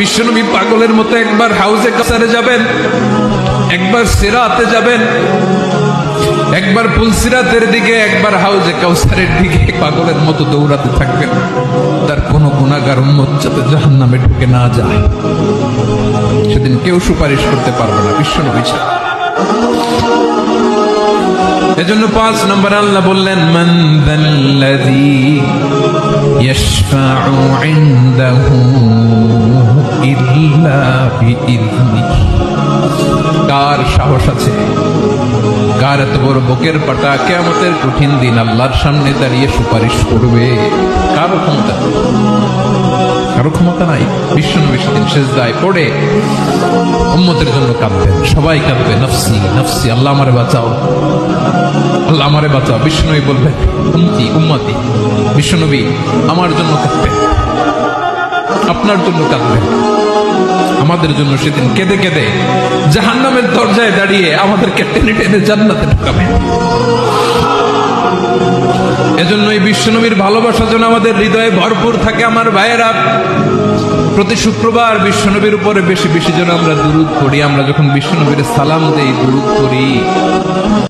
বিশ্বনবী পাগলের মতো একবার হাউজে কাসারে যাবেন, একবার সিরাতে যাবেন, একবার পুলসিরাতের দিকে, একবার হাউজে কাউসারের দিকে পাগলের মতো দৌড়াতে থাকবেন। তার কোনো গুনাহগার উম্মত যাতে জাহান্নামে ঢুকে না যায়, সেদিন কেউ সুপারিশ করতে পারবে না বিশ্বনবী ছাড়া। এজন্য 5 নম্বর আল্লাহ বললেন, মান যাল্লাযী ইয়াশফাউ ইনদাহু ইল্লা বিইযনিহি। কার সাহস আছে, কার এত বড় বুকের পাটা কিয়ামতের কঠিন দিন আল্লাহর সামনে দাঁড়িয়ে সুপারিশ করবে? কারো ক্ষমতা, কারো ক্ষমতা নাই। বিশ্বনবী সেদিন সিজদায় পড়ে উম্মতের জন্য কাঁদবেন, সবাই কাঁদবে, নফসি নফসি, আল্লাহ আমারে বাঁচাও, আল্লাহ আমারে বাঁচাও। বিশ্বনবী বলবেন, উম্মতি উম্মতি। বিশ্বনবী আমার জন্য কাঁদবেন, আপনার জন্য কাঁদবেন, আমাদের জন্য সেদিন কেঁদে কেঁদে জাহান্নামের দরজায় দাঁড়িয়ে আমাদেরকে টেনে টেনে জান্নাতে ঢুকাবেন। এজন্য এই বিশ্বনবীর ভালোবাসা যেন আমাদের হৃদয়ে ভরপুর থাকে। আমার ভাইয়েরা, প্রতি শুক্রবার বিশ্বনবীর উপরে বেশি বেশি যেন আমরা দুরূদ পড়ি। আমরা যখন বিশ্বনবীর সালাম দেই, দুরূদ পড়ি,